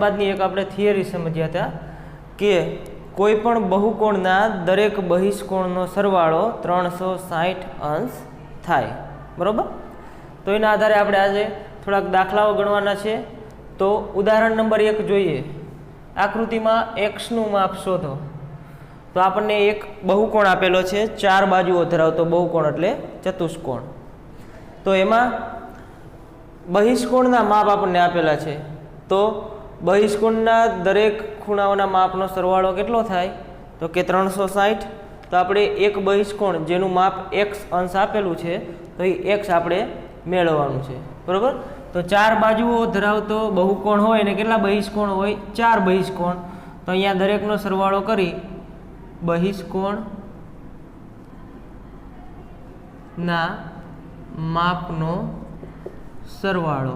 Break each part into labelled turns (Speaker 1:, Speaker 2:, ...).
Speaker 1: બાદની એક આપણે થિયરી સમજ્યા હતા કે કોઈ પણ બહુકોણના દરેક બહિષ્કોણનો સરવાળો 360 અંશ થાય, બરોબર? તો એના આધારે આપણે આજે થોડાક દાખલાઓ ગણવાના છે. તો ઉદાહરણ નંબર 1 જોઈએ. આકૃતિમાં એક્સનું માપ શોધો. તો આપણને એક બહુકોણ આપેલો છે, 4 બાજુઓ ધરાવતો બહુકોણ એટલે ચતુષ્કોણ. તો એમાં બહિષ્કોણના માપ આપણને આપેલા છે. તો બહિષ્કોણના દરેક ખૂણાઓના માપનો સરવાળો કેટલો થાય? તો કે 360. તો આપણે એક બહિષ્કોણ જેનું માપ x અંશ આપેલું છે, તો એ x આપણે મેળવવાનું છે, બરોબર? તો 4 બાજુઓ ધરાવતો બહુકોણ હોય ને કેટલા બહિષ્કોણ હોય? 4 બહિષ્કોણ. તો અહીંયા દરેકનો સરવાળો કરી બહિષ્કોણના માપનો સરવાળો,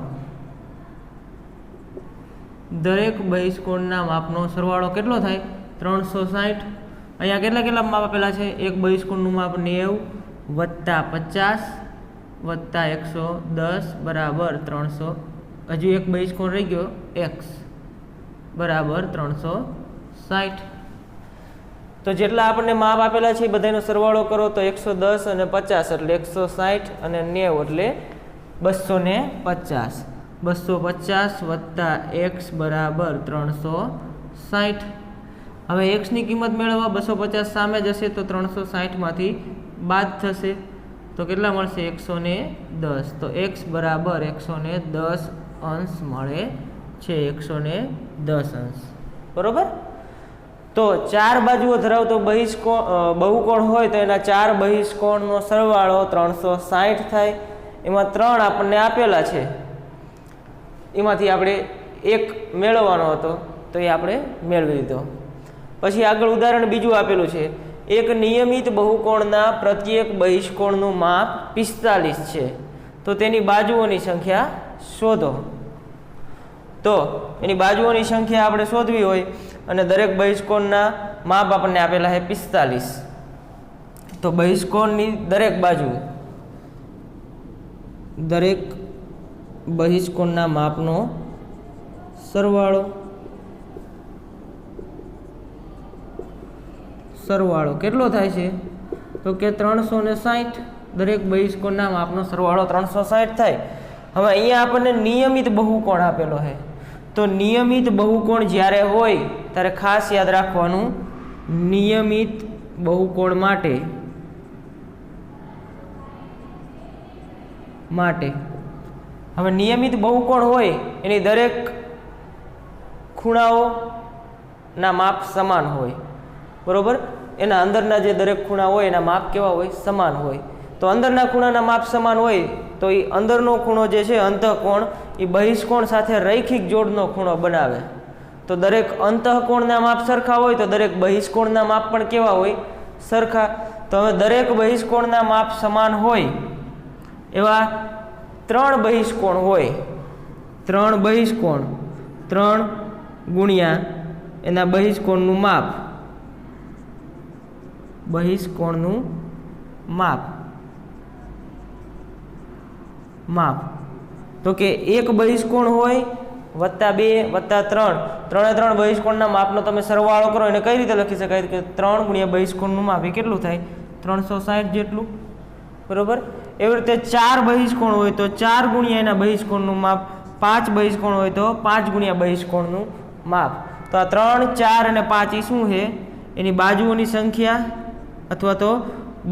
Speaker 1: દરેક બહિષ્કોણના માપનો સરવાળો કેટલો થાય? 360. અહીંયા કેટલા કેટલા માપ આપેલા છે? એક બહિષ્કોણનું માપ 90 વત્તા 50 વત્તા 110 બરાબર 300. હજુ એક બહિષ્કોણ રહી ગયો x બરાબર 360. તો જેટલા આપણને માપ આપેલા છે એ બધાનો સરવાળો કરો તો 110 અને 50 એટલે 160 અને 90 એટલે 250. 250 વત્તા x બરાબર 360. હવે x ની કિંમત મેળવવા 250 સામે જશે તો 360માંથી બાદ થશે તો કેટલા મળશે? 110. તો x બરાબર 110 અંશ મળે છે. 110 અંશ, બરોબર? તો 4 બાજુઓ ધરાવતો બહુકોણ હોય તો એના 4 બહિષ્કોણનો સરવાળો 360 થાય. એમાં 3 આપણને આપેલા છે, એમાંથી આપણે એક મેળવવાનો હતો તો એ આપણે મેળવી લીધો. પછી આગળ ઉદાહરણ બીજું આપેલું છે. એક નિયમિત બહુકોણના પ્રત્યેક બહિષ્કોણનું માપ 45 છે. તો તેની બાજુઓની સંખ્યા શોધો. તો એની બાજુઓની સંખ્યા આપણે શોધવી હોય અને દરેક બહિષ્કોણના માપ આપણને આપેલા છે 45. તો બહિષ્કોણની દરેક બાજુ, દરેક બહિષ્કોણના માપનો સરવાળો કેટલો થાય છે? તો કે 360. દરેક બહિષ્કોણના માપનો સરવાળો 360 થાય. હવે અહીંયા આપણને નિયમિત બહુકોણ આપેલો છે. તો નિયમિત બહુકોણ જ્યારે હોય ત્યારે ખાસ યાદ રાખવાનું, નિયમિત બહુકોણ માટે હવે નિયમિત બહુકોણ હોય એની દરેક ખૂણાઓના માપ સમાન હોય, બરોબર? એના અંદરના જે દરેક ખૂણા હોય એના માપ કેવા હોય? સમાન હોય. તો અંદરના ખૂણાના માપ સમાન હોય તો એ અંદરનો ખૂણો જે છે અંતઃકોણ, એ બહિષ્કોણ સાથે રૈખિક જોડનો ખૂણો બનાવે. તો દરેક અંતઃકોણના માપ સરખા હોય તો દરેક બહિષ્કોણના માપ પણ કેવા હોય? સરખા. તો હવે દરેક બહિષ્કોણના માપ સમાન હોય એવા 3 બહિષ્કોણ હોય. 3 બહિષ્કોણ, 3 ગુણ્યા એના બહિષ્કોણનું માપ, બહિષ્કોણનું માપ. તો કે એક બહિષ્કોણ હોય વત્તા 2 વત્તા 3, 3 બહિષ્કોણના માપનો તમે સરવાળો કરો એને કઈ રીતે લખી શકાય? કે 3 ગુણ્યા બહિષ્કોણનું માપ એ કેટલું થાય? 360 જેટલું, બરોબર? એવી રીતે 4 બહિષ્કોણ હોય તો 4 ગુણ્યા એના બહિષ્કોણનું માપ, 5 બહિષ્કોણ હોય તો 5 ગુણ્યા બહિષ્કોણનું માપ. તો આ 3, 4 અને 5 એ શું છે? એની બાજુઓની સંખ્યા અથવા તો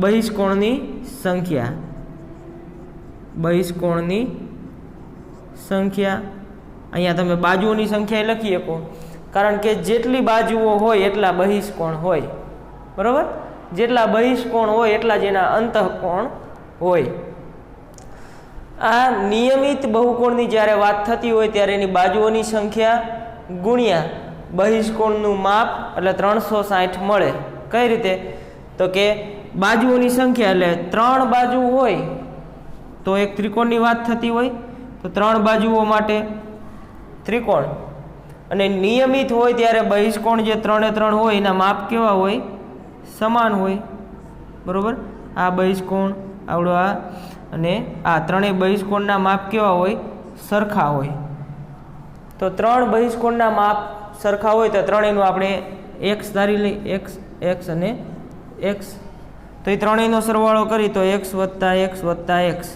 Speaker 1: બહિષ્કોણની સંખ્યા. બહિષ્કોણની સંખ્યા અહીંયા તમે બાજુઓની સંખ્યા લખી શકો, કારણ કે જેટલી બાજુઓ હોય એટલા બહિષ્કોણ હોય, બરોબર? જેટલા બહિષ્કોણ હોય એટલા જ એના અંતઃકોણ હોય. આ નિયમિત બહુકોણની જ્યારે વાત થતી હોય ત્યારે એની બાજુઓની સંખ્યા ગુણ્યા બહિષ્કોણનું માપ એટલે 360 મળે. કઈ રીતે? તો કે બાજુઓની સંખ્યા એટલે 3 બાજુ હોય તો એક ત્રિકોણની વાત થતી હોય તો 3 બાજુઓ માટે ત્રિકોણ, અને નિયમિત હોય ત્યારે બહિષ્કોણ જે 3 3 હોય એના માપ કેવા હોય? સમાન હોય, બરોબર? આ બહિષ્કોણ આવડો આ અને આ ત્રણેય બહિષ્કોણના માપ કેવા હોય? સરખા હોય. તો ત્રણ બહિષ્કોણના માપ સરખા હોય તો ત્રણેયનું આપણે એક્સ ધારી લઈ, એક્સ અને એક્સ. તો એ ત્રણેયનો સરવાળો કરી તો એક્સ વત્તા એક્સ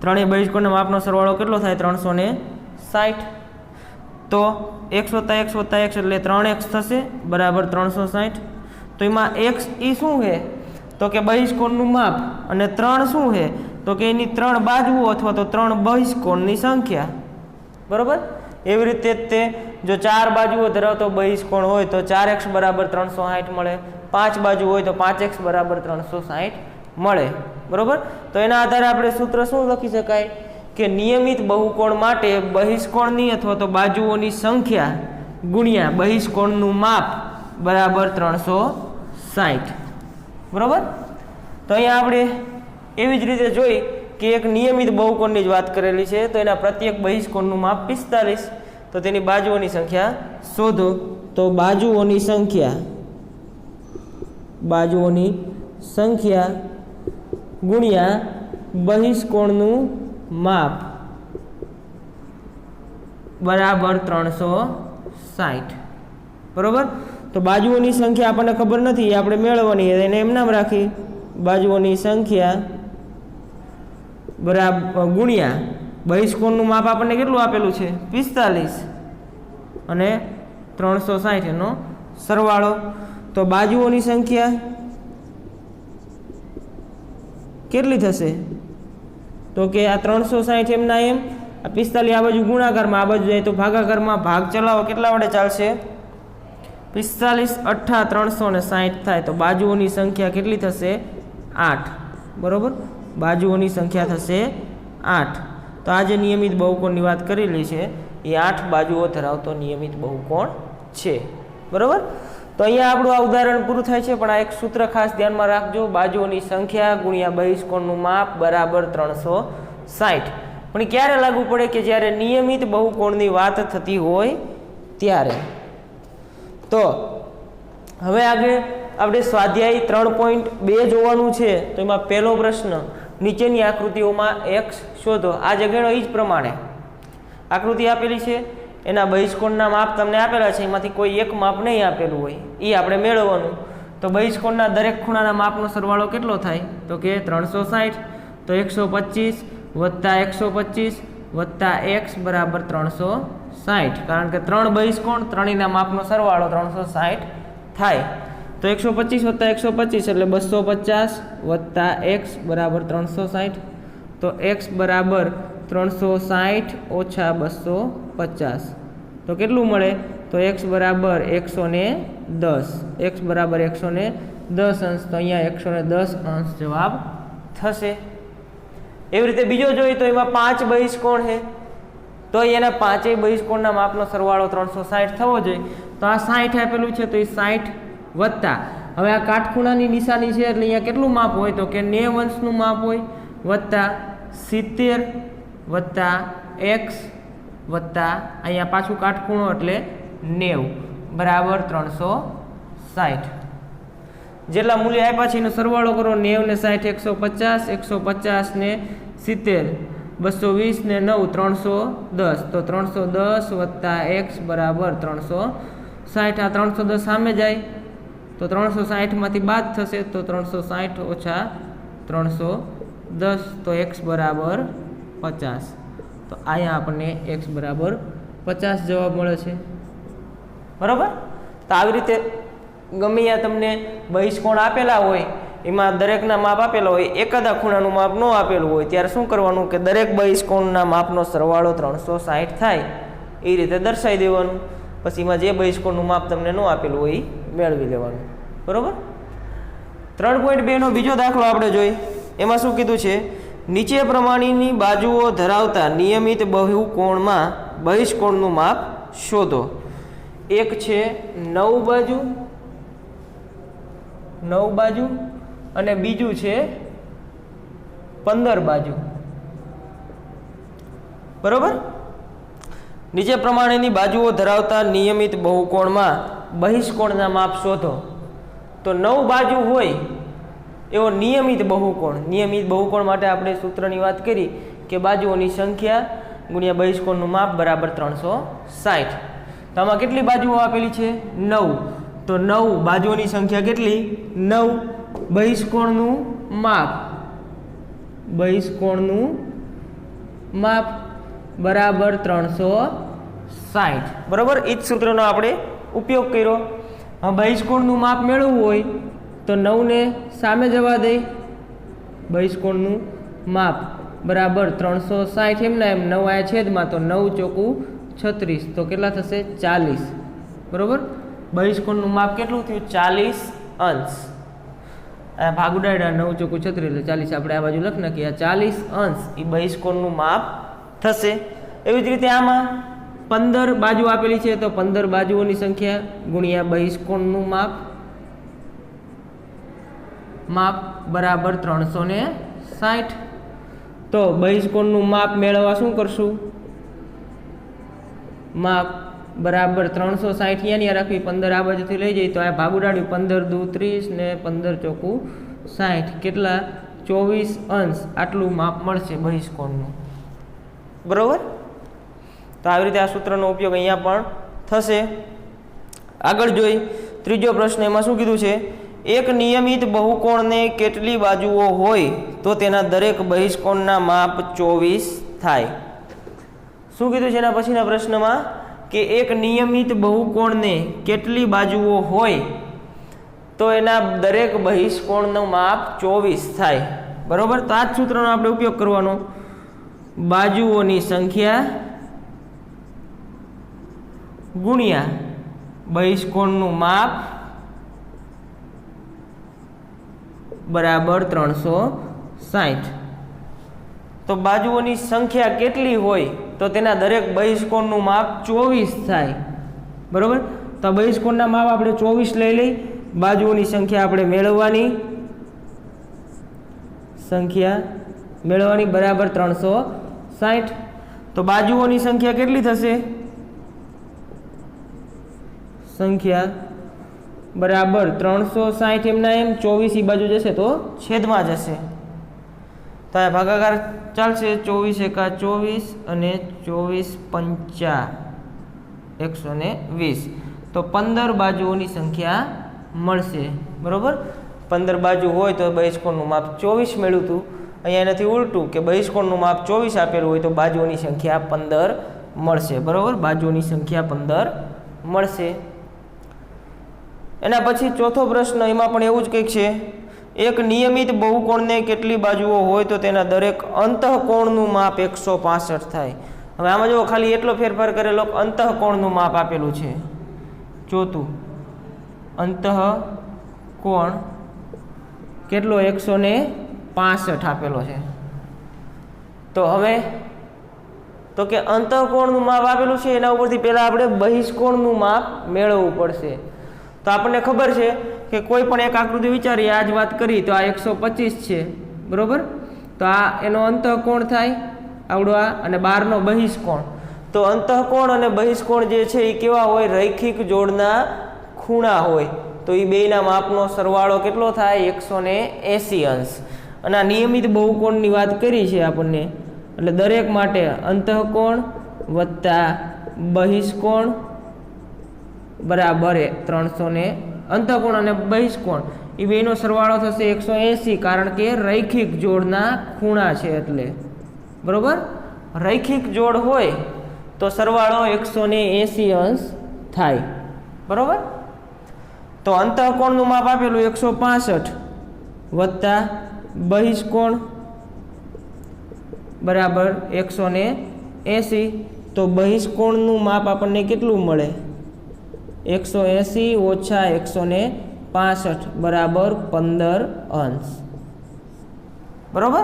Speaker 1: ત્રણેય બહિષ્કોણના માપનો સરવાળો કેટલો થાય? 360. તો એક્સ વત્તા એક્સ એટલે 3x થશે બરાબર 360. તો એમાં એક્સ એ શું છે? તો કે બહિષ્કોણનું માપ, અને 3 શું છે? તો કે એની 3 બાજુઓ અથવા તો 3 બહિષ્કોણની સંખ્યા. બરાબર. એવી રીતે તે જો 4 બાજુઓ ધરાવતો બહિષ્કોણ હોય તો 4x બરાબર 360 મળે, 5 બાજુ હોય તો 5x બરાબર 360 મળે. બરાબર. તો એના આધારે આપણે સૂત્ર શું લખી શકાય કે નિયમિત બહુકોણ માટે બહિષ્કોણની અથવા તો બાજુઓની સંખ્યા ગુણ્યા બહિષ્કોણનું માપ બરાબર 360. બરાબર. તો અહીંયા આપણે એવી જ રીતે જોઈ કે એક નિયમિત બહુકોણની જ વાત કરેલી છે, તો એના પ્રત્યેક બહિષ્કોણનું માપ 45. તો તેની બાજુઓની સંખ્યા શોધો. તો બાજુઓની સંખ્યા ગુણ્યા બહિષ્કોણનું માપ બરાબર 360. બરાબર. તો બાજુઓની સંખ્યા આપણને ખબર નથી, એ આપણે મેળવવાની, એને એમ નામ રાખી બાજુઓની સંખ્યા બરાબર ગુણ્યા બહિષ્કોણનું માપ આપણને કેટલું આપેલું છે? 45 અને 360 એનો સરવાળો. તો બાજુઓની સંખ્યા કેટલી થશે? તો કે આ 360 એમના એમ, આ 45 આ બાજુ ગુણાકારમાં, આ બાજુ જાય તો ભાગાકારમાં, ભાગ ચલાવો કેટલા વડે ચાલશે? 45 8 360 થાય. તો બાજુઓની સંખ્યા કેટલી થશે? 8. બરાબર. બાજુઓની સંખ્યા થશે 8. તો આ જે નિયમિત બહુકોણની વાત કરેલી છે એ 8 બાજુઓ ધરાવતો નિયમિત બહુકોણ છે. બરાબર. તો અહીંયા આપણું આ ઉદાહરણ પૂરું થાય છે, પણ આ એક સૂત્ર ખાસ ધ્યાનમાં રાખજો, બાજુઓની સંખ્યા ગુણ્યા બહિષ્કોણનું માપ બરાબર 360. પણ ક્યારે લાગુ પડે? કે જ્યારે નિયમિત બહુકોણની વાત થતી હોય ત્યારે. તો હવે આગળ આપણે સ્વાધ્યાય 3.2 જોવાનું છે. તો એમાં પહેલો પ્રશ્ન, નીચેની આકૃતિઓમાં x શોધો. આ જે ગણો એ જ પ્રમાણે આકૃતિ આપેલી છે, એના બહિષ્કોણના માપ તમને આપેલા છે, એમાંથી કોઈ એક માપ નહીં આપેલું હોય એ આપણે મેળવવાનું. તો બહિષ્કોણના દરેક ખૂણાના માપનો સરવાળો કેટલો થાય? તો કે 360. તો 125 વત્તા 125 વત્તા x બરાબર 360. કારણ કે 3 બહિષ્કોણ, ત્રણેયના માપનો સરવાળો 360 થાય. તો 125 વત્તા 125 એટલે 250 વત્તા x બરાબર 360. તો x બરાબર 360 ઓછા 250 તો કેટલું મળે? તો x બરાબર 110. x બરાબર 110 અંશ. તો અહીંયા 110 અંશ જવાબ થશે. એવી રીતે બીજો જોઈએ તો એમાં 5 બહિષ્કોણ છે, તો એના 5 બહિષ્કોણના માપનો સરવાળો 360 થવો જોઈએ. તો આ 60 આપેલું છે, તો એ 60 વત્તા, હવે આ કાટખૂણાની નિશાની છે એટલે અહીંયા કેટલું માપ હોય? તો કે 90 અંશનું માપ હોય, વત્તા 70 વત્તા x વત્તા અહીંયા પાછું કાટખૂણો એટલે 90 બરાબર 360. જેટલા મૂલ્ય આપ્યા છે એનો સરવાળો કરો. 90 ને 60 150, 150 ને 70 220 ને 9 310. તો 310 વત્તા x બરાબર 360. આ 310 સામે જાય તો 360 માંથી બાદ થશે, તો 360 ઓછા 310. તો x બરાબર 50. તો અહીંયા આપણને x બરાબર 50 જવાબ મળે છે. બરાબર. તો આવી રીતે ગમે ત્યાં તમને બહિષ્કોણ આપેલા હોય, એમાં દરેકના માપ આપેલા હોય, એકાદા ખૂણાનું માપ ન આપેલું હોય, ત્યારે શું કરવાનું કે દરેક બહિષ્કોણના માપનો સરવાળો 360 થાય એ રીતે દર્શાવી દેવાનું. પછી એમાં જે બહિષ્કોણનું માપ તમને ન આપેલું હોય એ મેળવી લેવાનું. બરાબર. 3.2 નો બીજો દાખલો આપણે જોઈ. એમાં શું કીધું છે? નીચે પ્રમાણેની બાજુઓ ધરાવતા નિયમિત બહુકોણમાં બહિષ્કોણનું માપ શોધો. એક છે 9 બાજુ અને બીજું છે 15 બાજુ. બરોબર. નીચે પ્રમાણેની બાજુઓ ધરાવતા નિયમિત બહુકોણમાં બહિષ્કોણના માપ શોધો. તો 9 બાજુ હોય એવો નિયમિત બહુકોણ. નિયમિત બહુકોણ માટે આપણે સૂત્રની વાત કરી કે બાજુઓની સંખ્યા ગુણ્યા બહિષ્કોણનું માપ બરાબર 360. તો આમાં કેટલી બાજુઓ આપેલી છે? 9. તો 9 બાજુઓની સંખ્યા કેટલી? 9. બહિષ્કોણનું માપ બરાબર 360. બરાબર, એ જ સૂત્રનો આપણે ઉપયોગ કર્યો. હવે બહિષ્કોણનું માપ મેળવવું હોય તો 9 ને સામે જવા દે. બહિષ્કોણનું માપ બરાબર 360 એમના એમ 9 આયા છેદમાં, તો 9 ચોકું 36. તો કેટલા થશે? 40. બરાબર, બહિષ્કોણનું માપ કેટલું થયું? 40 અંશ. આ ભાગ ઉડાડ્યા, 9 ચોકું 36 એટલે 40. આપણે આ બાજુ લખ નાખીએ. આ 40 અંશ એ બહિષ્કોણનું માપ થશે. એવી જ રીતે આમાં 15 બાજુ આપેલી છે, તો 15 બાજુઓની સંખ્યા ગુણ્યા બહિષ્કોણનું માપ બરાબર 360. તો બહિષ્કોણનું માપ મેળવવા શું કરશું? માપ બરાબર 360 અહીંયા રાખવી, 15 આ બાજુથી લઈ જઈએ તો આ ભાગ ઉડાડ્યું, 15 દુ 30 ને 15 ચોકું 60. કેટલા? 24 અંશ આટલું માપ મળશે બહિષ્કોણનું. બરાબર, તો આવી રીતે આ સૂત્રનો ઉપયોગ અહીંયા પણ થશે. આગળ જોઈ ત્રીજો પ્રશ્ન. એમાં શું કીધું છે? એક નિયમિત બહુકોણને કેટલી બાજુઓ હોય તો તેના દરેક બહિષ્કોણના માપ 24 થાય? શું કીધું છે એના પછીના પ્રશ્નમાં? કે એક નિયમિત બહુકોણને કેટલી બાજુઓ હોય તો એના દરેક બહિષ્કોણનું માપ 24 થાય. બરાબર, તો આ જ સૂત્રનો આપણે ઉપયોગ કરવાનો. બાજુઓની સંખ્યા ગુણ્યા બહિષ્કોણનું માપ બરાબર 360. તો બાજુઓની સંખ્યા કેટલી હોય તો તેના દરેક બહિષ્કોણનું માપ 24 થાય. બરાબર, તો બહિષ્કોણના માપ આપણે 24 લઈ લઈ. બાજુઓની સંખ્યા આપણે મેળવવાની બરાબર 360. તો બાજુઓની સંખ્યા કેટલી થશે? સંખ્યા બરાબર 360 એમના એમ 24 એ બાજુ જશે તો છેદમાં જશે. તો આ ભાગાકાર ચાલશે. 24 એકા 24 અને 24 પંચા 120. તો 15 બાજુઓની સંખ્યા મળશે. બરાબર, 15 બાજુ હોય તો બહિષ્કોણનું માપ 24 મેળવ્યું હતું. અહીંયા એનાથી ઉલટું કે બહિષ્કોણનું માપ 24 આપેલું હોય તો બાજુઓની સંખ્યા 15 મળશે. બરાબર, બાજુઓની સંખ્યા 15 મળશે. એના પછી ચોથો પ્રશ્ન. એમાં પણ એવું જ કંઈક છે. એક નિયમિત બહુકોણને કેટલી બાજુઓ હોય તો તેના દરેક અંતઃકોણનું માપ 165 થાય? હવે આમાં જો ખાલી એટલો ફેરફાર કરેલો, અંતઃકોણનું માપ આપેલું છે. ચોથું અંતઃકોણ કેટલો? 165 આપેલો છે. તો હવે તો કે અંતઃકોણનું માપ આપેલું છે, એના ઉપરથી પહેલાં આપણે બહિષ્કોણનું માપ મેળવવું પડશે. તો આપણને ખબર છે કે કોઈ પણ એક આકૃતિ વિચારીએ, આ જ વાત કરી તો આ 125 છે. બરાબર, તો આ એનો અંતઃકોણ થાય આવડો આ, અને બહારનો બહિષ્કોણ. તો અંતઃકોણ અને બહિષ્કોણ જે છે એ કેવા હોય? રૈખિક જોડના ખૂણા હોય. તો એ બેયના માપનો સરવાળો કેટલો થાય? 180 અંશ. અને આ નિયમિત બહુકોણની વાત કરી છે આપણને, એટલે દરેક માટે અંતઃકોણ વત્તા બહિષ્કોણ બરાબર 300 અંતઃકોણ અને બહિષ્કોણ એ બેનો સરવાળો થશે 180. કારણ કે રૈખિક જોડના ખૂણા છે એટલે. બરાબર, રૈખિક જોડ હોય તો સરવાળો 180 અંશ થાય. બરાબર, તો અંતઃકોણનું માપ આપેલું 165 વત્તા બહિષ્કોણ બરાબર 180. તો બહિષ્કોણનું માપ આપણને કેટલું મળે? 180 ઓછા 165 બરાબર 15 અંશ. બરાબર,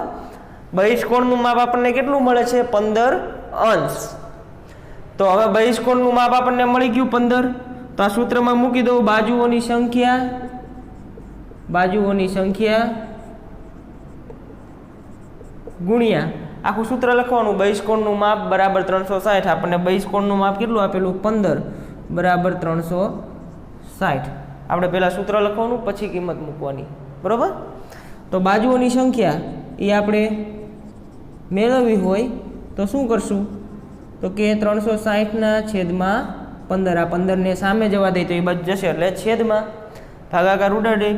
Speaker 1: બહિષ્કોણનું માપ આપણને કેટલું મળે છે? 15 અંશ. તો હવે બહિષ્કોણનું માપ આપણને મળી ગયું 15. તો આ સૂત્રમાં મૂકી દઉં. બાજુઓની સંખ્યા ગુણ્યા આખું સૂત્ર લખવાનું. બહિષ્કોણનું માપ બરાબર 360. આપણને બહિષ્કોણનું માપ કેટલું આપેલું? 15 બરાબર 360. આપણે પહેલાં સૂત્ર લખવાનું, પછી કિંમત મૂકવાની. બરાબર, તો બાજુઓની સંખ્યા એ આપણે મેળવવી હોય તો શું કરશું? તો કે 360/15 આ 15 ને સામે જવા દે તો એ બાજુ જશે એટલે છેદમાં ભાગાકાર ઉડાડી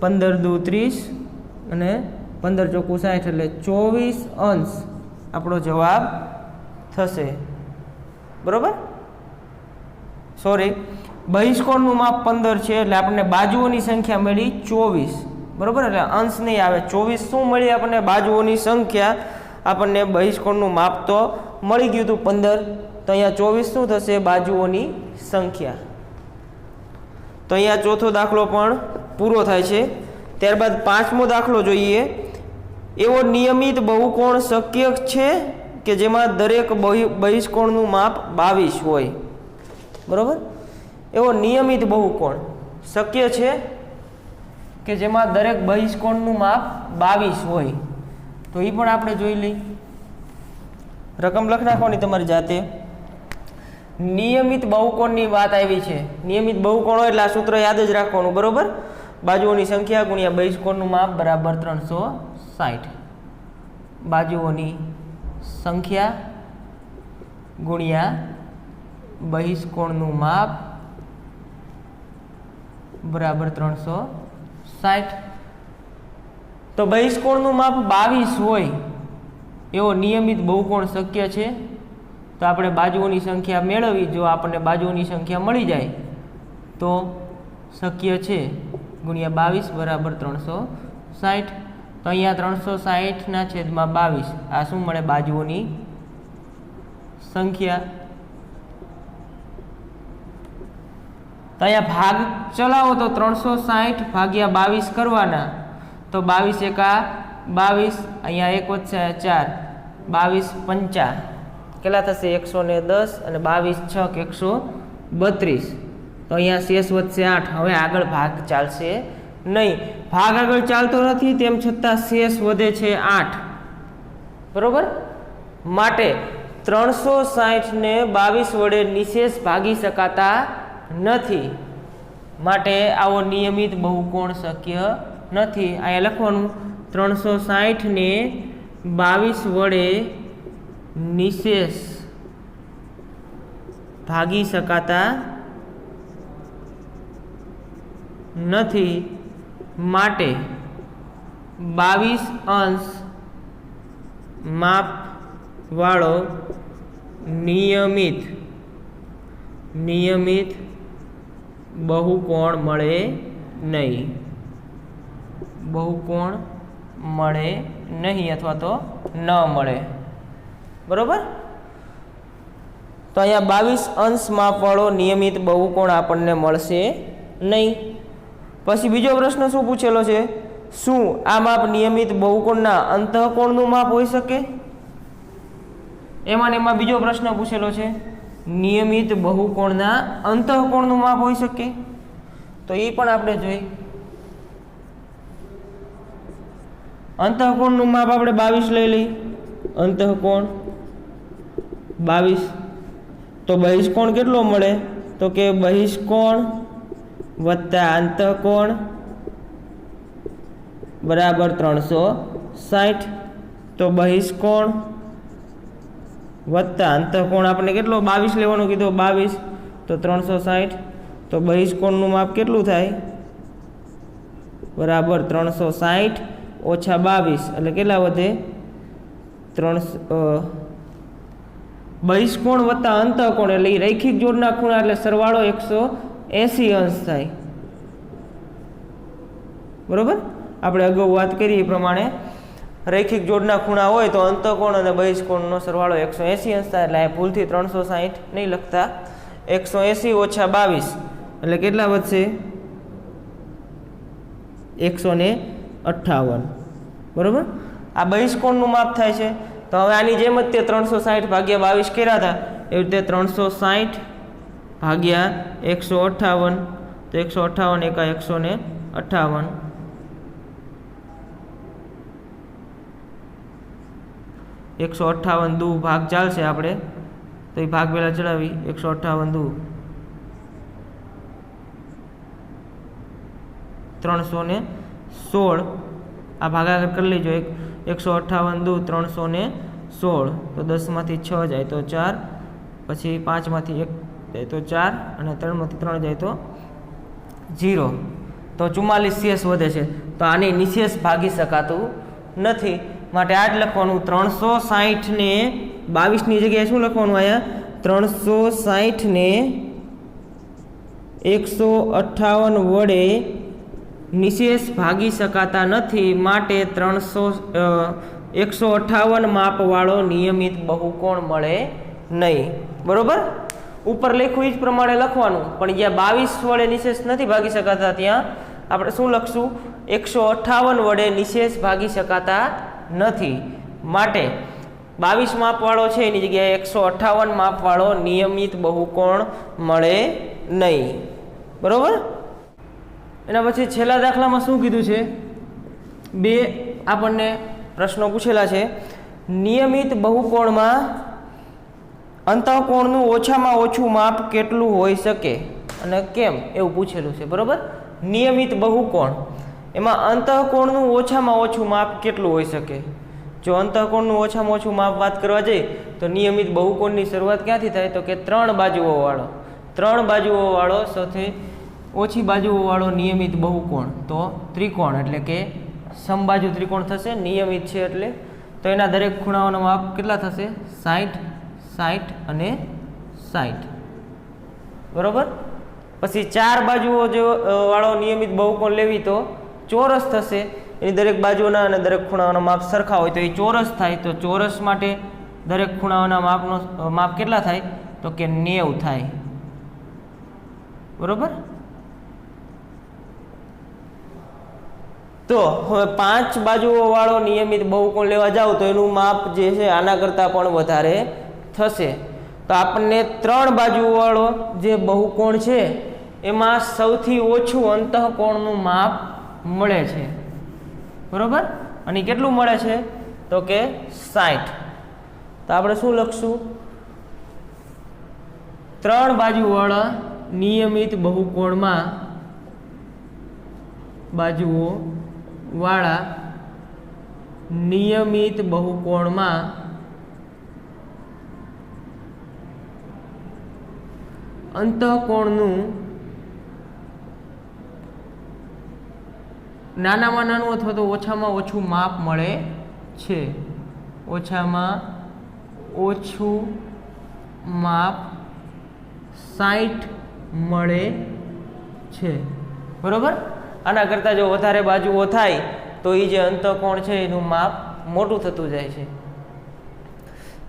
Speaker 1: 15 દુ 30 અને 15 ચોકું 60 એટલે 24 અંશ આપણો જવાબ થશે બરોબર સોરી બહિષ્કોણનું માપ 15 છે એટલે આપણને બાજુઓની સંખ્યા મળી 24 બરોબર એટલે અંશ નહીં આવે 24 શું મળી આપણને બાજુઓની સંખ્યા આપણને બહિષ્કોણનું માપ તો મળી ગયું હતું 15 તો અહીંયા 24 શું થશે બાજુઓની સંખ્યા તો અહીંયા ચોથો દાખલો પણ પૂરો થાય છે ત્યારબાદ પાંચમો દાખલો જોઈએ એવો નિયમિત બહુકોણ શક્ય છે કે જેમાં દરેક બહિષ્કોણનું માપ 22 હોય બરોબર એવો નિયમિત બહુકોણ શક્ય છે કે જેમાં દરેક બહિષ્કોણનું માપ 22 હોય તો એ પણ આપણે જોઈ લઈ રકમ લખ નાખવાની તમારી જાતે નિયમિત બહુકોણની વાત આવી છે નિયમિત બહુકોણ હોય એટલે આ સૂત્ર યાદ જ રાખવાનું બરોબર બાજુઓની સંખ્યા ગુણ્યા બહિષ્કોણનું માપ બરાબર 360 બાજુઓની સંખ્યા ગુણ્યા બહિષ્કોણનું માપ બરાબર 360 તો બહિષ્કોણનું માપ 22 હોય એવો નિયમિત બહુકોણ શક્ય છે તો આપણે બાજુઓની સંખ્યા મેળવી જો આપણને બાજુઓની સંખ્યા મળી જાય તો શક્ય છે ગુણ્યા 22 બરાબર 360 તો અહીંયા 360/22 આ શું મળે બાજુઓની સંખ્યા તો અહીંયા ભાગ ચલાવો તો 360/22 કરવાના તો 22 એકા 22 અહીંયા 1 વધશે 4 22 પંચા કેટલા થશે 110 અને 22 છક 132 તો અહીંયા શેષ વધશે 8 હવે આગળ ભાગ ચાલશે નહીં ભાગ આગળ ચાલતો નથી તેમ છતાં શેષ વધે છે 8 બરોબર માટે 360 ને 22 વડે નિશેષ ભાગી શકાતા નથી માટે આવો નિયમિત બહુકોણ શક્ય નથી અહીંયા લખવાનું 360 ને 22 વડે નિશેષ ભાગી શકાતા નથી માટે 22 અંશ માપ વાળો નિયમિત બહુકોણ મળે નહીં બહુકોણ મળે નહીં અથવા તો ન મળે બરોબર તો અહીંયા 22 અંશ માપવાળો નિયમિત બહુકોણ આપણને મળશે નહીં પછી બીજો પ્રશ્ન શું પૂછેલો છે શું આ માપ નિયમિત બહુકોણના અંતઃકોણનું માપ હોઈ શકે એમાં બીજો પ્રશ્ન પૂછેલો છે નિયમિત બહુકોણના અંતઃકોણનું માપ હોઈ શકે તો એ પણ આપણે જોઈ અંતઃકોણનું માપ આપણે 22 લઈ લઈ અંતઃકોણ 22 તો બહિષ્કોણ કેટલો મળે તો કે બહિષ્કોણ વત્તા અંતઃકોણ બરાબર 360 તો બહિષ્કોણ વત્તા અંતઃકોણ આપણે કેટલો 22 લેવાનું કીધું 22 તો 360 તો બહિષ્કોણનું માપ કેટલું થાય બરાબર 360 ઓછા 22 એટલે કેટલા વધે 300 બહિષ્કોણ વત્તા અંતઃકોણ એટલે રૈખિક જોડના ખૂણા એટલે સરવાળો 180 અંશ થાય બરોબર આપણે અગાઉ વાત કરી એ પ્રમાણે રૈખિક જોડના ખૂણા હોય તો અંતઃકોણ અને બહિષ્કોણનો સરવાળો 180 અંશ થાય એટલે આ ભૂલથી 360 નહીં લખતા 180 ઓછા 22 એટલે કેટલા વધશે 158 બરોબર આ બહિષ્કોણનું માપ થાય છે તો હવે આની જેમ જ તે 360/22 કર્યા હતા એવી રીતે 360/158 તો 158 એકા 158 158 દુ ભાગ ચાલશે આપણે તો એ ભાગ પહેલાં ચડાવી 158 દુ 316 આ ભાગાકાર કરી લેજો 158 દુ 316 તો 10 માંથી 6 જાય તો 4 પછી 5માંથી 1 જાય તો 4 અને 3માંથી 3 જાય તો 0, તો 44 શેષ વધે છે. તો આની નિશેષ ભાગી શકાતું નથી, માટે આ જ લખવાનું. 360 ને 22ની જગ્યાએ શું લખવાનું? અહીંયા 360 ને 158 વડે નિશેષ ભાગી શકાતા નથી, માટે 158 માપવાળો નિયમિત બહુકોણ મળે નહીં. બરોબર? ઉપર લખ્યું એ જ પ્રમાણે લખવાનું, પણ જ્યાં 22 વડે નિશેષ નથી ભાગી શકાતા ત્યાં આપણે શું લખશું? 158 વડે નિશેષ ભાગી શકાતા નથી, માટે 22 માપવાળો છે એની જગ્યાએ 158 માપવાળો નિયમિત બહુકોણ મળે નહીં. બરોબર? એના પછી છેલ્લા દાખલામાં શું કીધું છે? 2 આપણને પ્રશ્નો પૂછેલા છે. નિયમિત બહુકોણમાં અંતઃકોણનું ઓછામાં ઓછું માપ કેટલું હોઈ શકે અને કેમ, એવું પૂછેલું છે. બરોબર? નિયમિત બહુકોણ એમાં અંતઃકોણનું ઓછામાં ઓછું માપ કેટલું હોઈ શકે? જો અંતઃકોણનું ઓછામાં ઓછું માપ વાત કરવા જઈએ તો નિયમિત બહુકોણની શરૂઆત ક્યાંથી થાય? તો કે 3 બાજુઓવાળો. 3 બાજુઓવાળો સૌથી ઓછી બાજુઓવાળો નિયમિત બહુકોણ તો ત્રિકોણ, એટલે કે સમબાજુ ત્રિકોણ થશે. નિયમિત છે એટલે તો એના દરેક ખૂણાઓનો માપ કેટલા થશે? 60, 60 અને 60. બરોબર? પછી 4 બાજુઓ જો વાળો નિયમિત બહુકોણ લેવી તો ચોરસ થશે. એની દરેક બાજુના અને દરેક ખૂણાઓના માપ સરખા હોય તો એ ચોરસ થાય. તો ચોરસ માટે દરેક ખૂણાઓના માપ કેટલા થાય? તો કે 90 થાય. બરોબર? તો હવે 5 બાજુઓ વાળો નિયમિત બહુકોણ લેવા જાવ તો એનું માપ જે છે આના કરતાં પણ વધારે થશે. તો આપણને 3 બાજુઓ વાળો જે બહુકોણ છે એમાં સૌથી ઓછું અંતઃકોણનું માપ મળે છે. બરોબર? અને કેટલું મળે છે? તો કે 60. તો આપણે શું લખશું? 3 બાજુવાળા નિયમિત બહુકોણમાં બાજુઓ વાળા નિયમિત બહુકોણમાં અંતઃકોણનું નાનામાં નાનું અથવા તો ઓછામાં ઓછું માપ મળે છે. ઓછામાં ઓછું માપ 60 મળે છે. બરોબર? આના કરતાં જો વધારે બાજુઓ થાય તો એ જે અંતઃકોણ છે એનું માપ મોટું થતું જાય છે.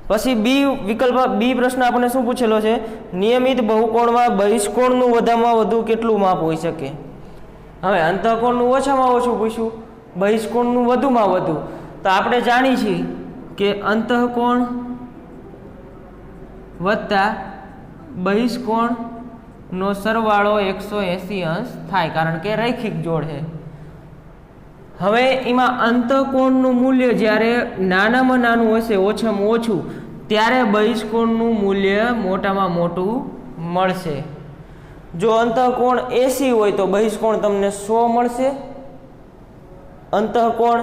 Speaker 1: પછી બી વિકલ્પ બી પ્રશ્ન આપણને શું પૂછેલો છે? નિયમિત બહુકોણમાં બહિષ્કોણનું વધામાં વધુ કેટલું માપ હોઈ શકે? હવે અંતઃકોણનું ઓછામાં ઓછું પૂછ્યું, બહિષ્કોણનું વધુમાં વધુ. તો આપણે જાણીએ છીએ કે અંતઃકોણ વત્તા બહિષ્કોણનો સરવાળો 180 અંશ થાય, કારણ કે રૈખિક જોડ છે. હવે એમાં અંતઃકોણનું મૂલ્ય જ્યારે નાનામાં નાનું હશે, ઓછામાં ઓછું, ત્યારે બહિષ્કોણનું મૂલ્ય મોટામાં મોટું મળશે. જો અંતઃકોણ 80 હોય તો બહિષ્કોણ તમને 100 મળશે. અંતઃકોણ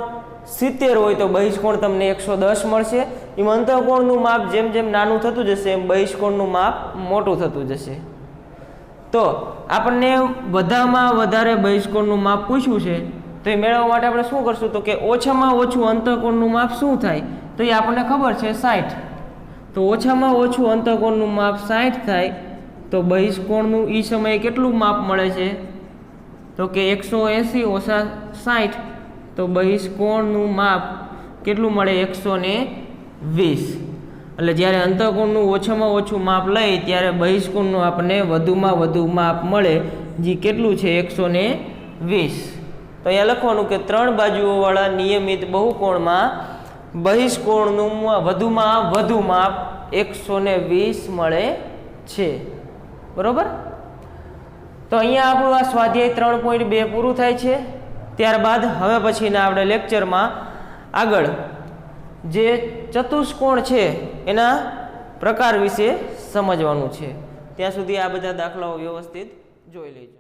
Speaker 1: 70 હોય તો બહિષ્કોણ તમને 110 મળશે. એમ અંતઃકોણનું માપ જેમ જેમ નાનું થતું જશે એમ બહિષ્કોણનું માપ મોટું થતું જશે. તો આપણને બધામાં વધારે બહિષ્કોણનું માપ પૂછ્યું છે, તો એ મેળવવા માટે આપણે શું કરશું? તો કે ઓછામાં ઓછું અંતઃકોણનું માપ શું થાય? તો એ આપણને ખબર છે 60. તો ઓછામાં ઓછું અંતઃકોણનું માપ 60 થાય તો બહિષ્કોણનું એ સમયે કેટલું માપ મળે છે? તો કે 180 ઓછા 60, તો બહિષ્કોણનું માપ કેટલું મળે? 120. એટલે જ્યારે અંતઃકોણનું ઓછામાં ઓછું માપ લઈ ત્યારે બહિષ્કોણનું આપણને વધુમાં વધુ માપ મળે, જે કેટલું છે? 120. તો અહીંયા લખવાનું કે 3 બાજુઓવાળા નિયમિત બહુકોણમાં બહિષ્કોણનું વધુમાં વધુ માપ 120 મળે છે. બરોબર? તો અહીંયા આપણું આ સ્વાધ્યાય 3.2 પૂરું થાય છે. ત્યારબાદ હવે પછીના આપણે લેક્ચરમાં આગળ જે ચતુષ્કોણ છે એના પ્રકાર વિશે સમજવાનું છે. ત્યાં સુધી આ બધા દાખલાઓ વ્યવસ્થિત જોઈ લેજો.